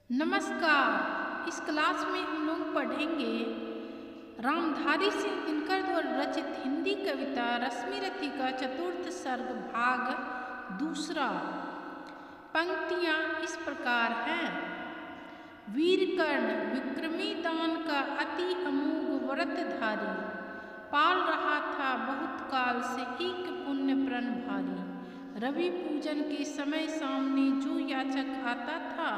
नमस्कार। इस क्लास में हम लोग पढ़ेंगे रामधारी सिंह दिनकर द्वारा रचित हिंदी कविता रश्मि रथी का चतुर्थ सर्ग भाग दूसरा। पंक्तियाँ इस प्रकार हैं। वीर कर्ण विक्रमी दान का अति अमोघ व्रतधारी, पाल रहा था बहुत काल से एक पुण्य प्रण भारी। रवि पूजन के समय सामने जो याचक आता था,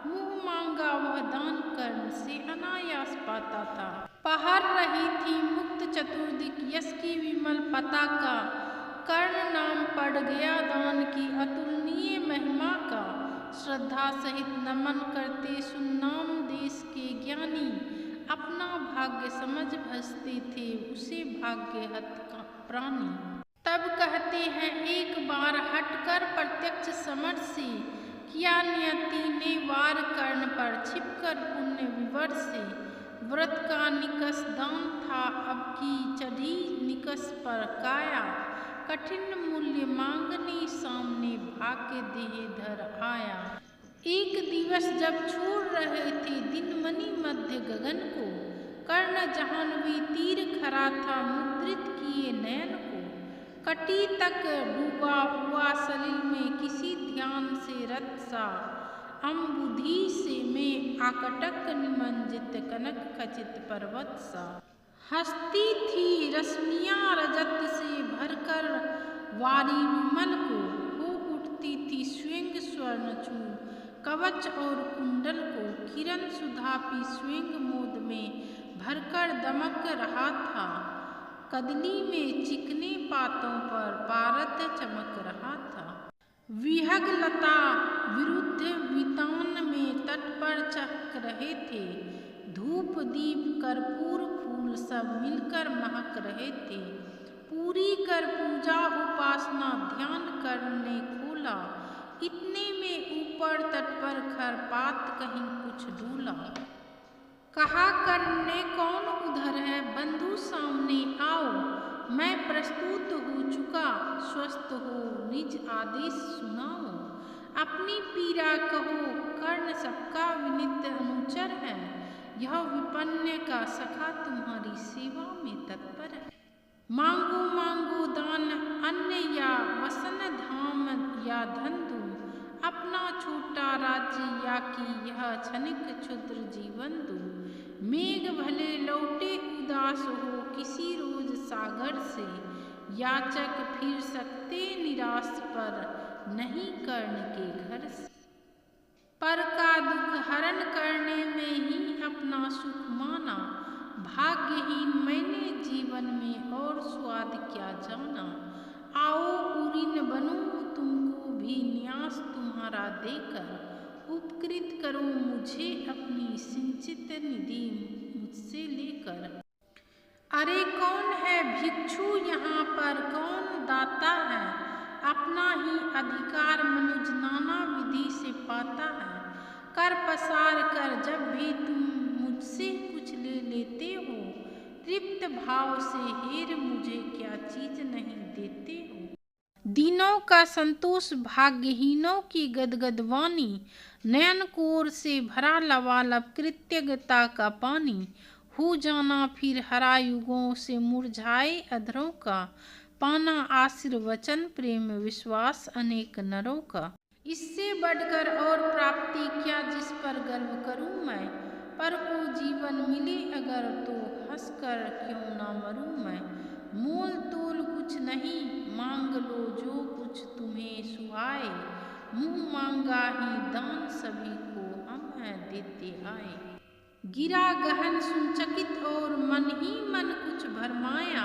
मुँह मांगा वह दान कर्ण से अनायास पाता था। पहर रही थी मुक्त चतुर्दिक यश की विमल पताका, कर्ण नाम पड़ गया दान की अतुलनीय महिमा का। श्रद्धा सहित नमन करते सुन्नाम देश के ज्ञानी, अपना भाग्य समझ भजते थे उसे भाग्यहत का प्राणी। तब कहते हैं एक बार हटकर प्रत्यक्ष समर से, किया नियति ने वार कर्ण पर छिपकर पुण्य विवर से। व्रत का निकस दान था अब की चढ़ी निकस पर काया, कठिन मूल्य मांगने सामने भाग्य देह धर आया। एक दिवस जब छोड़ रहे थे दिन मणि मध्य गगन को, कर्ण जाह्नवी तीर खरा था मुद्रित किए नयन को। कटी तक डूबा हुआ सलिल में किसी ध्यान से रत सा, अम्बुधि से में आकटक निमंजित कनक खचित पर्वत सा। हंसती थी रश्मियाँ रजत से भरकर वारी विमल को, हो उठती थी स्वयं स्वर्ण चूर कवच और कुंडल को। किरण सुधा पी स्वयं मोद में भरकर दमक रहा था, कदली में चिकने पातों पर पारद चमक रहा था। विहग लता विरुद्ध वितान में तट पर चहक रहे थे, धूप दीप कर्पूर फूल सब मिलकर महक रहे थे। पूरी कर पूजा उपासना ध्यान करने खोला, इतने में ऊपर तट पर खरपात कहीं कुछ डूला। कहा कर्ण ने कौन उधर है बंधु सामने आओ, मैं प्रस्तुत हो चुका स्वस्थ हो निज आदेश सुनाओ। अपनी पीड़ा कहो कर्ण सबका विनित अनुचर है, यह विपन्न का सखा तुम्हारी सेवा में तत्पर है। मांगो मांगो दान अन्न या वसन धाम या धन दूं, अपना छोटा राज्य या कि यह क्षणिक क्षुद्र जीवन दूं। मेघ भले लौटे उदास हो किसी रोज सागर से, याचक फिर सकते निराश पर नहीं कर्ण के घर से। पर का दुख हरण करने में ही अपना सुख माना, भाग्यहीन मैंने जीवन में और स्वाद क्या जाना। आओ उरीन बनूं तुमको भी न्यास तुम्हारा देकर, उपकृत करो मुझे अपनी सिंचित निधि मुझसे लेकर। अरे कौन है भिक्षु यहाँ पर कौन दाता है, अपना ही अधिकार मनुज नाना विधि से पाता है। कर पसार कर जब भी तुम मुझसे कुछ ले लेते हो, तृप्त भाव से हेर मुझे क्या चीज नहीं देते हो। दीनों का संतोष भाग्यहीनों की गदगद वाणी, नयन कोर से भरा लबालब कृतज्ञता का पानी। हो जाना फिर हरा युगों से मुरझाए अधरों का, पाना आशीर्वचन प्रेम विश्वास अनेक नरों का। इससे बढ़कर और प्राप्ति क्या जिस पर गर्व करूं मैं, पर को जीवन मिले अगर तो हंसकर क्यों ना मरूं मैं। मोल तोल कुछ नहीं मांग लो जो कुछ तुम्हें सुहाए, मुँह मांगा ही दान सभी को हम हैं देते आए। गिरा गहन सुनचकित और मन ही मन कुछ भरमाया,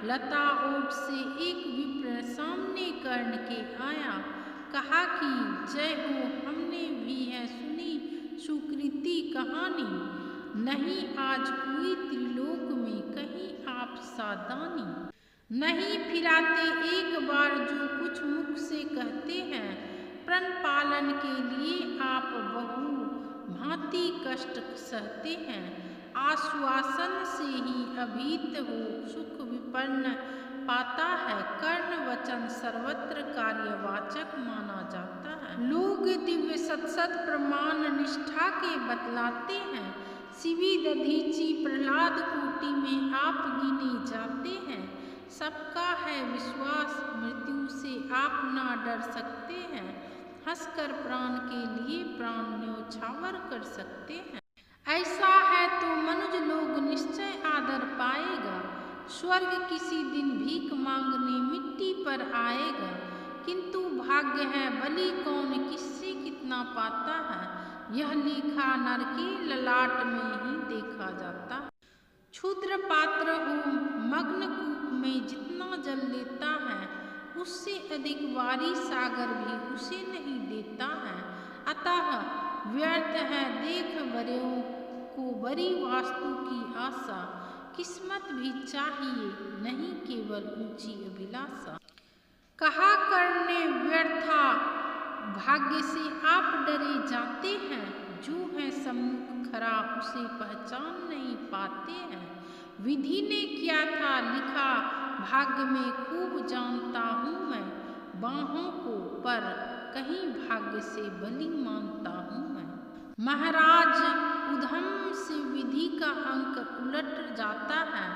लता ओट से एक विप्र सामने कर्ण के आया। कहा कि जय हो हमने भी है सुनी सुकृति कहानी, नहीं आज कोई त्रिलोक में कहीं आप सादानी। नहीं फिराते एक बार जो कुछ मुख से कहते हैं, प्रण पालन के लिए आप बहु भांति कष्ट सहते हैं। आश्वासन से ही अभीत हो सुख विपन्न पाता है, कर्ण वचन सर्वत्र कार्यवाचक माना जाता है। लोग दिव्य सत सत प्रमाण निष्ठा के बतलाते हैं। शिवी दधीची प्रहलाद कोटि में आप गिने जाते हैं। सबका है विश्वास, मृत्यु से आप ना डर सकते हैं। हंसकर प्राण के लिए प्राण न्योछावर कर सकते हैं। ऐसा है तो मनुज लोग निश्चय आदर पाएगा। स्वर्ग किसी दिन भीख मांगने मिट्टी पर आएगा। किंतु भाग्य है बलि कौन किससे कितना पाता है, यह लेखा नर के ललाट में ही देखा जाता है। क्षुद्र पात्र हो मग्न कूप में जितना जल लेता है, उससे अधिक वारी सागर भी उसे नहीं देता है। अतः व्यर्थ है देख बड़ों को बड़ी वास्तु की आशा। किस्मत भी चाहिए नहीं केवल ऊंची अभिलाषा। कहा करने व्यर्था भाग्य से आप डरे जाते हैं। जो है सम्मुख खरा उसे पहचान नहीं पाते हैं। विधि ने क्या था लिखा भाग्य में खूब जानता हूँ मैं। बाहों को पर कहीं भाग्य से बलि मानता हूँ मैं। महाराज उधम से विधि का अंक उलट जाता है।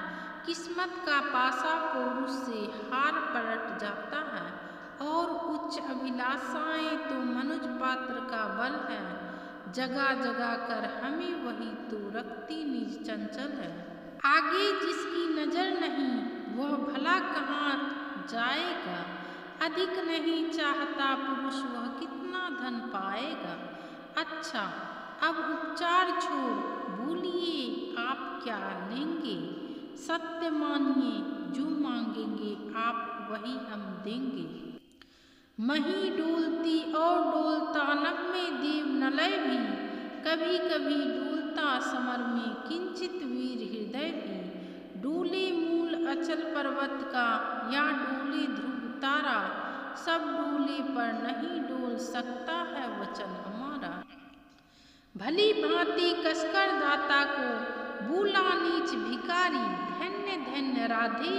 किस्मत का पासा पौरुष से हार पलट जाता है। और उच्च अभिलाषाएं तो मनुज पात्र का बल है। जगा जगा कर हमें वही तो रखती निज चंचल है। आगे जिसकी नजर नहीं वह भला कहाँ जाएगा। अधिक नहीं चाहता पुरुष वह कितना धन पाएगा। अच्छा अब उपचार छोड़ बोलिए आप क्या लेंगे। सत्य मानिए जो मांगेंगे आप वही हम देंगे। मही डोलती और डोलता नभ में देव नलय भी। कभी कभी डोलता समर में किंचित वीर हृदय भी। डोले मूल अचल पर्वत का या डोले ध्रुव तारा। सब डोले पर नहीं डोल सकता है वचन हमारा। भली भांति कसकर दाता को बोला नीच भिकारी। धन्य धन्य राधे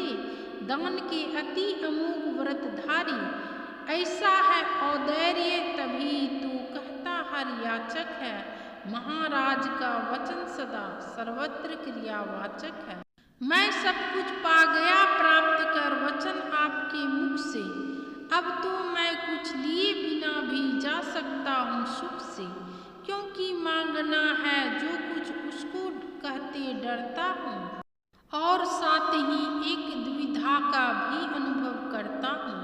दान के अति अमोघ व्रतधारी। ऐसा है औदैर्य तभी तो कहता हर याचक है। महाराज का वचन सदा सर्वत्र क्रियावाचक है। मैं सब कुछ पा गया प्राप्त कर वचन आपके मुख से। अब तो मैं कुछ लिए बिना भी जा सकता हूँ सुख से। क्योंकि मांगना है जो कुछ उसको कहते डरता हूँ। और साथ ही एक द्विधा का भी अनुभव करता हूँ।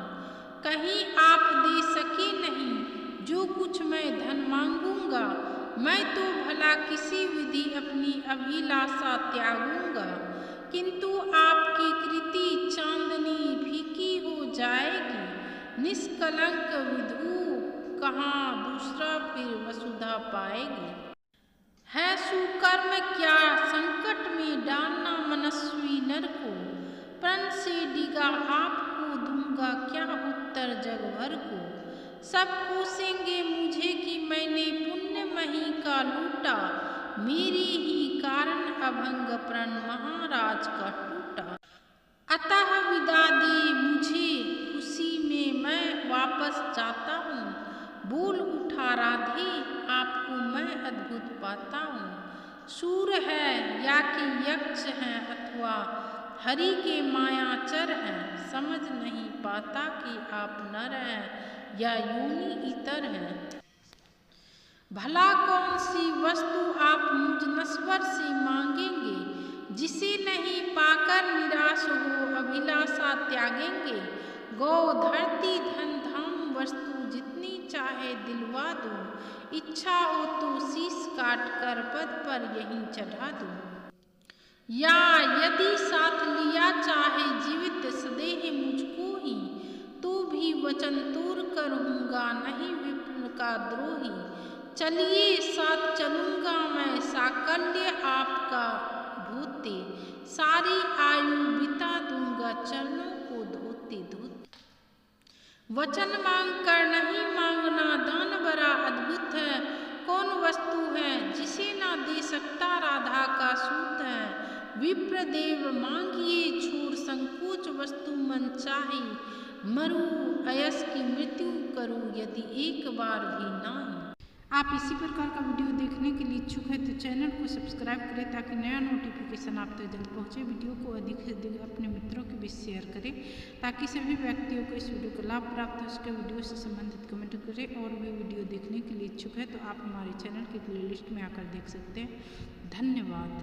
कहीं आप दे सके नहीं जो कुछ मैं धन मांगूंगा। मैं तो भला किसी विधि अपनी अभिलाषा त्यागूंगा। किंतु आपकी कृति चांदनी फीकी हो जाएगी। निष्कलंक विधु कहाँ दूसरा फिर वसुधा पाएगी। है सुकर्म क्या संकट में डालना मनस्वी नर को। प्रण से डिगा आपको दूंगा क्या उत्तर जग भर को। सब पूछेंगे मुझे कि मैंने पुण्य मही का लूटा। मेरे ही कारण अभंग प्रण महाराज का टूटा। अतः विदा दे मुझे खुशी में मैं वापस जाता हूँ। बोल उठा राधे आपको मैं अद्भुत पाता हूँ। सूर है या कि यक्ष हैं अथवा हरि के मायाचर हैं। समझ नहीं पाता कि आप नर हैं या योनि इतर हैं। भला कौन सी वस्तु आप मुझ नश्वर से मांगेंगे। जिसे नहीं पाकर निराश हो अभिलाषा त्यागेंगे। गौ धरती धन धाम वस्तु जितनी चाहे दिलवा दूं। इच्छा हो तो शीश काट कर पद पर यहीं चढ़ा दूं। या यदि साथ लिया चाहे जीवित सदेह मुझको ही। तो भी वचन तोड़ कर रहूंगा नहीं विप्र का द्रोही। चलिए साथ चलूंगा मैं साकल्य आपका ढोते। सारी आयु बिता दूंगा चरणों को धोते धोते। वचन मांग कर नहीं मांगना दान बड़ा अद्भुत है। कौन वस्तु है जिसे ना दे सकता राधा का सूत है। विप्र देव मांगिए छोड़ संकोच वस्तु मन चाहे। मरु अयस की मृत्यु करूं यदि एक बार भी नहीं। आप इसी प्रकार का वीडियो देखने के लिए इच्छुक है तो चैनल को सब्सक्राइब करें ताकि नया नोटिफिकेशन आप तक जल्द पहुँचे। वीडियो को अधिक से अधिक अपने मित्रों के बीच शेयर करें ताकि सभी व्यक्तियों को इस वीडियो का लाभ प्राप्त हो सके। वीडियो से संबंधित कमेंट करें और भी वीडियो देखने के लिए इच्छुक है तो आप हमारे चैनल की प्लेलिस्ट में आकर देख सकते हैं। धन्यवाद।